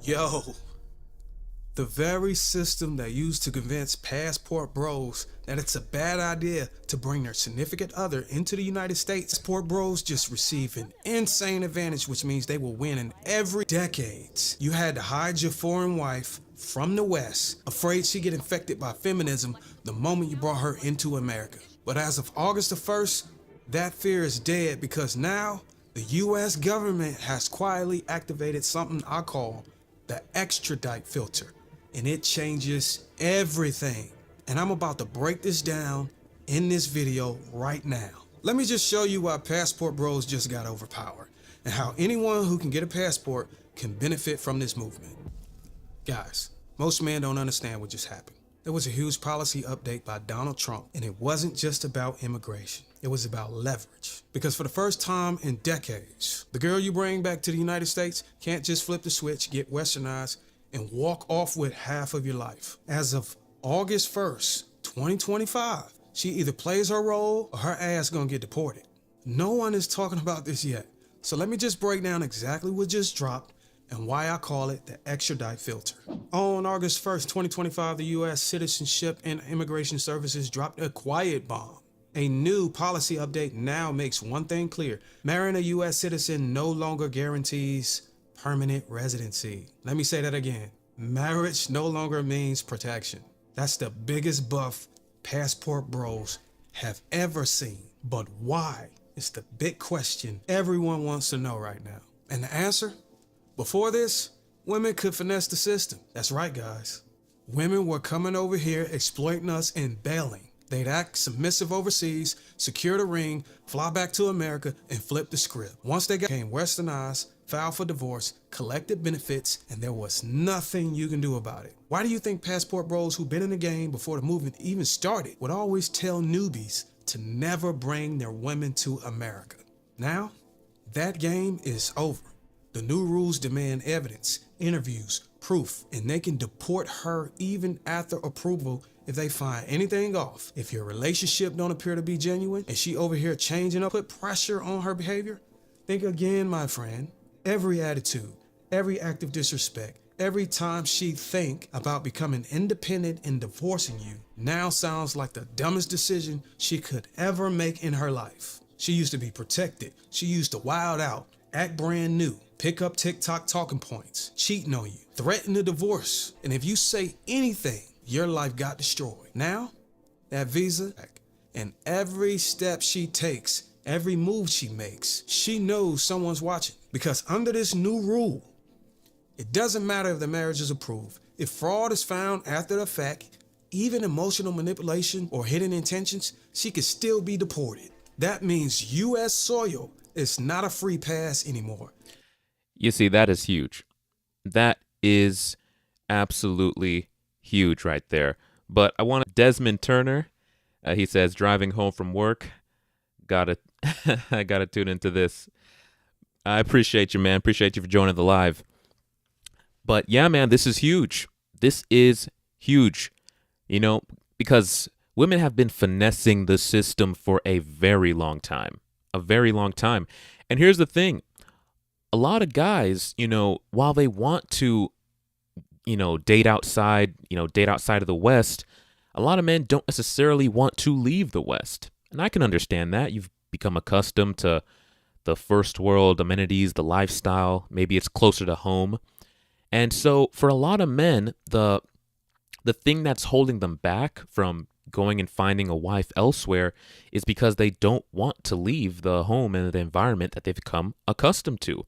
Yo, the very system that used to convince passport bros that it's a bad idea to bring their significant other into the United States, passport bros just receive an insane advantage, which means they will win in every decades. You had to hide your foreign wife from the West, afraid she'd get infected by feminism the moment you brought her into America. But as of August the 1st, that fear is dead because now the US government has quietly activated something I call the extradite filter, and it changes everything. And I'm about to break this down in this video right now. Let me just show you why passport bros just got overpowered and how anyone who can get a passport can benefit from this movement. Guys, most men don't understand what just happened. There was a huge policy update by Donald Trump, and it wasn't just about immigration. It was about leverage. Because for the first time in decades, the girl you bring back to the United States can't just flip the switch, get westernized, and walk off with half of your life. As of August 1st, 2025, she either plays her role or her ass gonna get deported. No one is talking about this yet. So let me just break down exactly what just dropped and why I call it the extradite filter. On August 1st, 2025, the U.S. Citizenship and Immigration Services dropped a quiet bomb. A new policy update now makes one thing clear. Marrying a U.S. citizen no longer guarantees permanent residency. Let me say that again. Marriage no longer means protection. That's the biggest buff passport bros have ever seen. But why? It's the big question everyone wants to know right now. And the answer? Before this, women could finesse the system. That's right, guys. Women were coming over here, exploiting us and bailing. They'd act submissive overseas, secure the ring, fly back to America, and flip the script. Once they became westernized, filed for divorce, collected benefits, and there was nothing you can do about it. Why do you think passport bros who've been in the game before the movement even started would always tell newbies to never bring their women to America? Now, that game is over. The new rules demand evidence, interviews, proof, and they can deport her even after approval if they find anything off. If your relationship don't appear to be genuine and she over here changing up, put pressure on her behavior, think again, my friend. Every attitude, every act of disrespect, every time she think about becoming independent and divorcing you now sounds like the dumbest decision she could ever make in her life. She used to be protected. She used to wild out, act brand new, pick up TikTok talking points, cheating on you, threaten to divorce. And if you say anything, your life got destroyed. Now, that visa, and every step she takes, every move she makes, she knows someone's watching. Because under this new rule, it doesn't matter if the marriage is approved. If fraud is found after the fact, even emotional manipulation or hidden intentions, she could still be deported. That means U.S. soil is not a free pass anymore. You see, that is huge. That is absolutely huge right there. But I want Desmond Turner. He says, driving home from work, I gotta tune into this. I appreciate you, man. Appreciate you for joining the live. But yeah, man, this is huge. This is huge. You know, because women have been finessing the system for a very long time. A very long time. And here's the thing. A lot of guys, you know, while they want to, date outside of the West, a lot of men don't necessarily want to leave the West. And I can understand that. You've become accustomed to the first world amenities, the lifestyle. Maybe it's closer to home. And so for a lot of men, the thing that's holding them back from going and finding a wife elsewhere is because they don't want to leave the home and the environment that they've become accustomed to.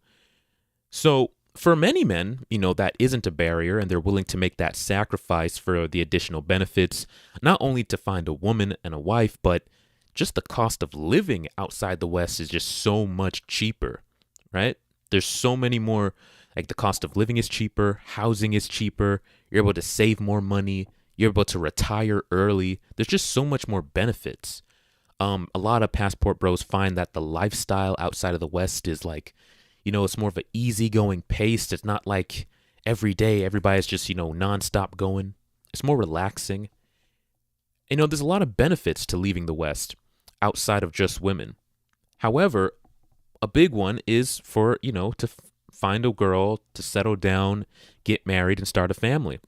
So for many men, that isn't a barrier, and they're willing to make that sacrifice for the additional benefits, not only to find a woman and a wife, but just the cost of living outside the West is just so much cheaper, right? There's so many more, like the cost of living is cheaper, housing is cheaper, you're able to save more money, you're able to retire early. There's just so much more benefits. A lot of passport bros find that the lifestyle outside of the West is like, it's more of an easygoing pace. It's not like every day everybody's just, nonstop going. It's more relaxing. There's a lot of benefits to leaving the West outside of just women. However, a big one is for find a girl to settle down, get married, and start a family.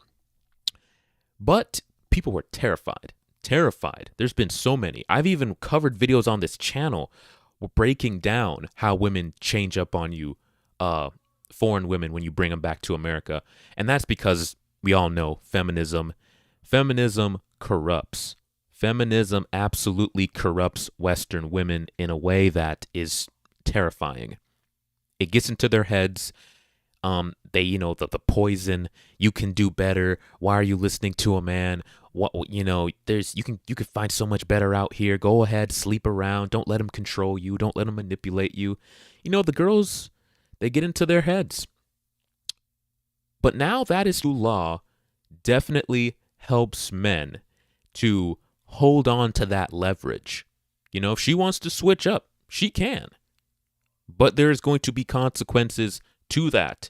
But people were terrified. Terrified. There's been so many. I've even covered videos on this channel breaking down how women change up on you, foreign women, when you bring them back to America. And that's because we all know feminism. Feminism corrupts. Feminism absolutely corrupts Western women in a way that is terrifying. It gets into their heads. The poison. You can do better. Why are you listening to a man? You can find so much better out here. Go ahead, sleep around. Don't let him control you. Don't let him manipulate you. The girls, they get into their heads. But now that is through law, definitely helps men to hold on to that leverage. If she wants to switch up, she can. But there's going to be consequences to that.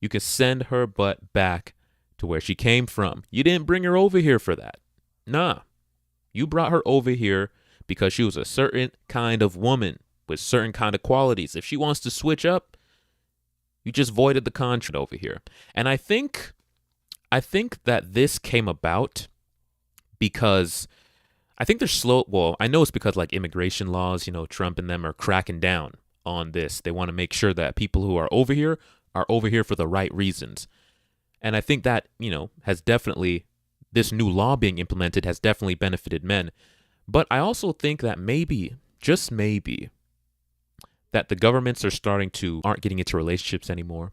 You can send her butt back to where she came from. You didn't bring her over here for that. Nah. You brought her over here because she was a certain kind of woman with certain kind of qualities. If she wants to switch up, you just voided the contract over here. And I think that this came about because I think they're slow. Well, I know it's because like immigration laws, Trump and them are cracking down on this. They want to make sure that people who are over here for the right reasons. And I think that, has definitely, this new law being implemented has definitely benefited men. But I also think that maybe, just maybe, that the governments aren't getting into relationships anymore.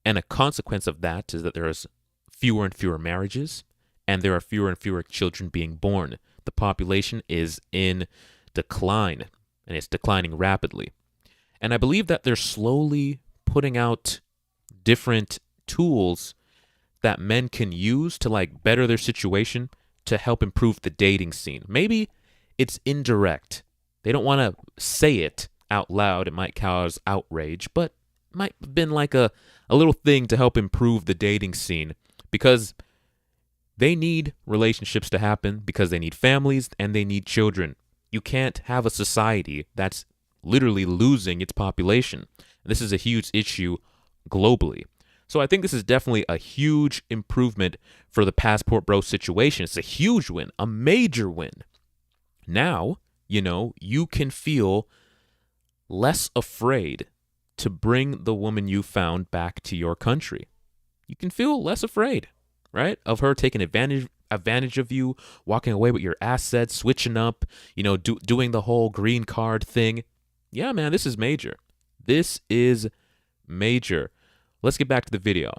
And a consequence of that is that there's fewer and fewer marriages, and there are fewer and fewer children being born. The population is in decline, and it's declining rapidly. And I believe that they're slowly putting out different tools that men can use to better their situation to help improve the dating scene. Maybe it's indirect. They don't want to say it out loud. It might cause outrage, but it might have been like a little thing to help improve the dating scene, because they need relationships to happen, because they need families and they need children. You can't have a society that's literally losing its population. This is a huge issue globally. So I think this is definitely a huge improvement for the Passport Bro situation. It's a huge win, a major win. Now, you can feel less afraid to bring the woman you found back to your country. You can feel less afraid, right? Of her taking advantage of you, walking away with your assets, switching up, doing the whole green card thing. Yeah, man, this is major. This is major. Let's get back to the video.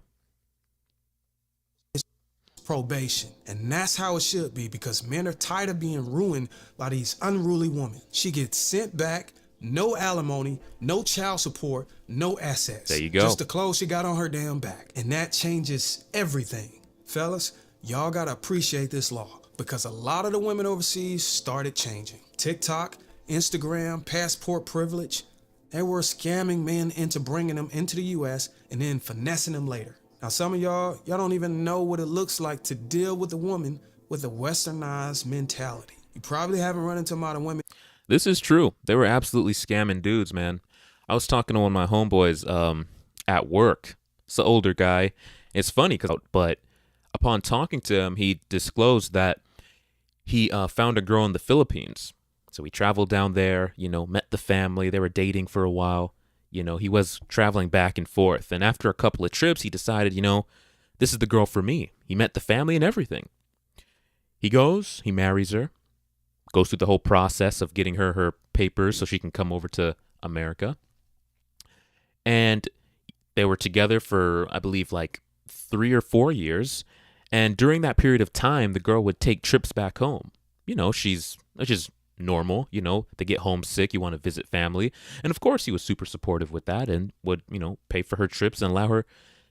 Probation, and that's how it should be, because men are tired of being ruined by these unruly women. She gets sent back, no alimony, no child support, no assets. There you go. Just the clothes she got on her damn back. And that changes everything. Fellas, y'all gotta appreciate this law, because a lot of the women overseas started changing. TikTok, Instagram, passport privilege, they were scamming men into bringing them into the U.S. and then finessing them later. Now, some of y'all don't even know what it looks like to deal with a woman with a westernized mentality. You probably haven't run into a lot of women. This is true. They were absolutely scamming dudes, man. I was talking to one of my homeboys at work. It's an older guy. It's funny, but upon talking to him, he disclosed that he found a girl in the Philippines. So he traveled down there, met the family. They were dating for a while. He was traveling back and forth. And after a couple of trips, he decided, this is the girl for me. He met the family and everything. He goes, he marries her, goes through the whole process of getting her papers so she can come over to America. And they were together for, I believe, 3 or 4 years. And during that period of time, the girl would take trips back home. She's just normal, they get homesick, you want to visit family. And of course he was super supportive with that and would, pay for her trips and allow her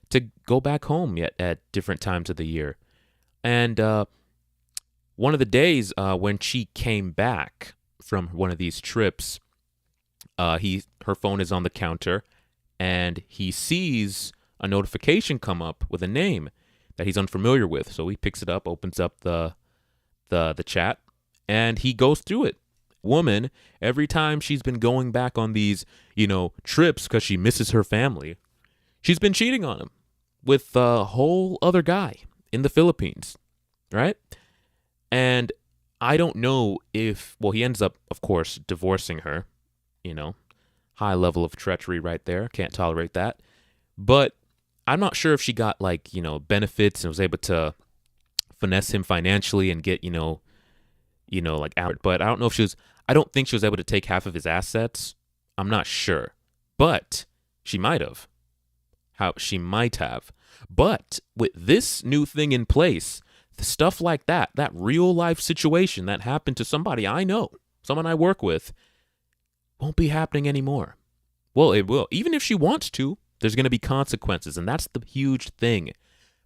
to go back home at different times of the year. And one of the days when she came back from one of these trips, her phone is on the counter and he sees a notification come up with a name that he's unfamiliar with. So he picks it up, opens up the chat, and he goes through it. Woman, every time she's been going back on these, trips because she misses her family, she's been cheating on him with a whole other guy in the Philippines, right? And I don't know if, well, he ends up, of course, divorcing her, high level of treachery right there. Can't tolerate that. But I'm not sure if she got like, benefits and was able to finesse him financially and get, like out. But I don't know if I don't think she was able to take half of his assets. I'm not sure. But she might have. She might have. But with this new thing in place, the stuff like that real life situation that happened to somebody I know, someone I work with, won't be happening anymore. Well, it will. Even if she wants to, there's going to be consequences. And that's the huge thing.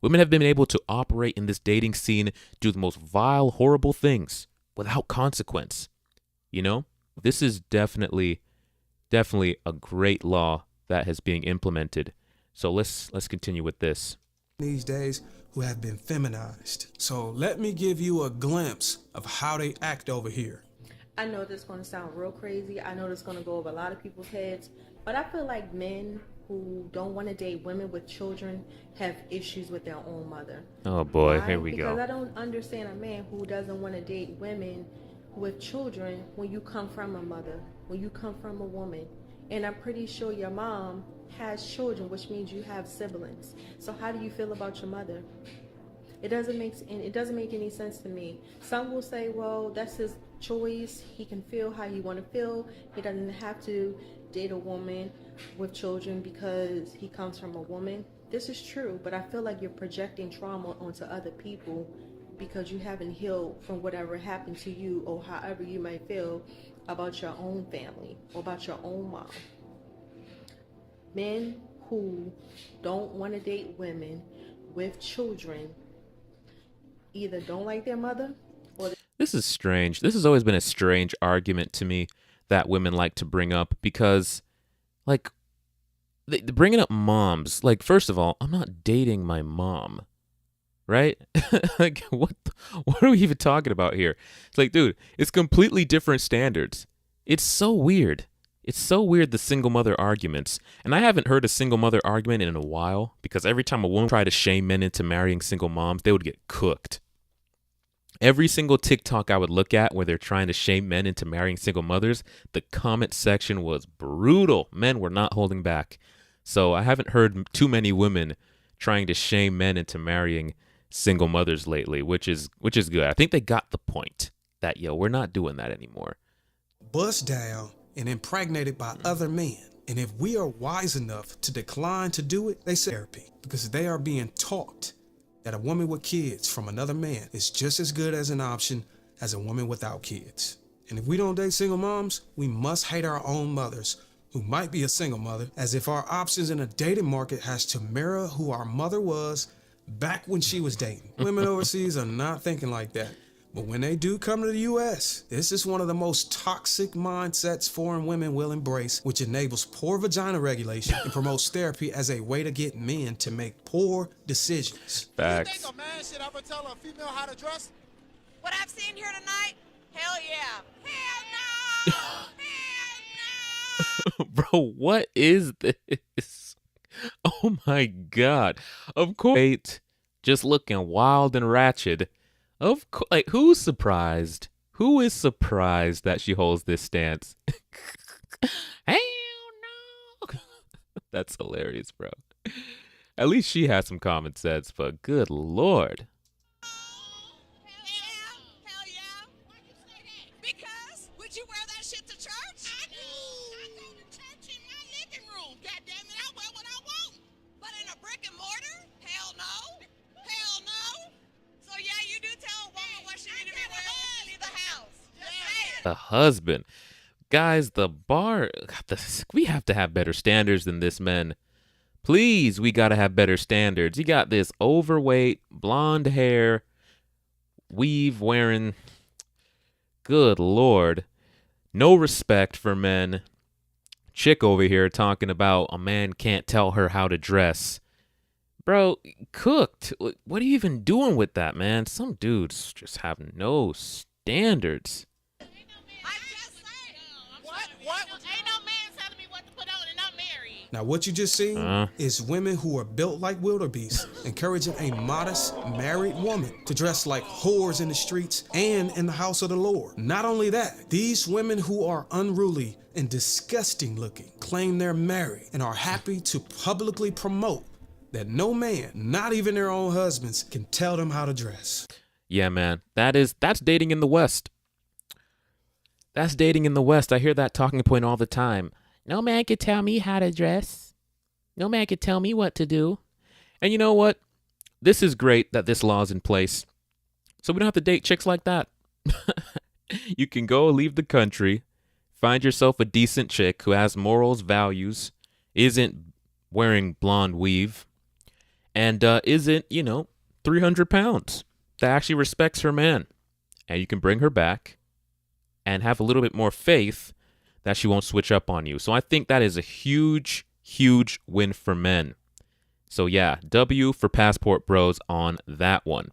Women have been able to operate in this dating scene, do the most vile, horrible things without consequence. This is definitely a great law that is being implemented. So let's continue with this. These days who have been feminized. So let me give you a glimpse of how they act over here. I know this is going to sound real crazy. I know this is going to go over a lot of people's heads, but I feel like men who don't want to date women with children have issues with their own mother. Oh boy, Why? Here we go. Because I don't understand a man who doesn't want to date women with children when you come from a mother, when you come from a woman. And I'm pretty sure your mom has children, which means you have siblings. So how do you feel about your mother? It doesn't make any sense to me. Some will say, well, that's his choice. He can feel how he want to feel. He doesn't have to date a woman with children because he comes from a woman. This is true, but I feel like you're projecting trauma onto other people because you haven't healed from whatever happened to you, or however you might feel about your own family or about your own mom. Men who don't want to date women with children either don't like their mother or... This is strange. This has always been a strange argument to me that women like to bring up because, like, bringing up moms, like, first of all, I'm not dating my mom, right? Like, what are we even talking about here? It's like, dude, it's completely different standards. It's so weird. It's so weird, the single mother arguments. And I haven't heard a single mother argument in a while because every time a woman tried to shame men into marrying single moms, they would get cooked. Every single TikTok I would look at where they're trying to shame men into marrying single mothers, the comment section was brutal. Men were not holding back. So I haven't heard too many women trying to shame men into marrying single mothers lately, which is good. I think they got the point that, we're not doing that anymore. Bust down and impregnated by other men. And if we are wise enough to decline to do it, they say therapy, because they are being taught that a woman with kids from another man is just as good as an option as a woman without kids. And if we don't date single moms, we must hate our own mothers who might be a single mother, as if our options in a dating market has to mirror who our mother was back when she was dating. Women overseas are not thinking like that. But when they do come to the U.S., this is one of the most toxic mindsets foreign women will embrace, which enables poor vagina regulation and promotes therapy as a way to get men to make poor decisions. Facts. You think a man should ever tell a female how to dress? What I've seen here tonight? Hell yeah. Hell no! Hell no! Bro, what is this? Oh my God. Of course, just looking wild and ratchet. Of course, like, who's surprised? Who is surprised that she holds this stance? Hell no! That's hilarious, bro. At least she has some common sense, but good Lord. Hell yeah. Why'd you say that? Because would you wear that shit to church? I do. I go to church in my living room. God damn it, I wear what I want. But in a brick and mortar? Hell no. Hell no. So yeah, you do tell a woman what she need to be wearing when she leave the house. Just saying. The husband. Guys, we have to have better standards than this, men. Please, we gotta have better standards. You got this overweight, blonde hair, weave wearing, good Lord, no respect for men. Chick over here talking about a man can't tell her how to dress. Bro, cooked. What are you even doing with that, man? Some dudes just have no standards. I just said. What? Ain't no man telling me what to put on and I'm married. Now, what you just seen is women who are built like wildebeests, encouraging a modest, married woman to dress like whores in the streets and in the house of the Lord. Not only that, these women who are unruly and disgusting looking claim they're married and are happy to publicly promote that no man, not even their own husbands, can tell them how to dress. Yeah, man, that's dating in the West. That's dating in the West. I hear that talking point all the time. No man could tell me how to dress. No man could tell me what to do. And you know what? This is great that this law is in place. So we don't have to date chicks like that. You can go leave the country, find yourself a decent chick who has morals, values, isn't wearing blonde weave, and isn't, 300 pounds, that actually respects her man. And you can bring her back and have a little bit more faith that she won't switch up on you. So I think that is a huge, huge win for men. So yeah, W for Passport Bros on that one.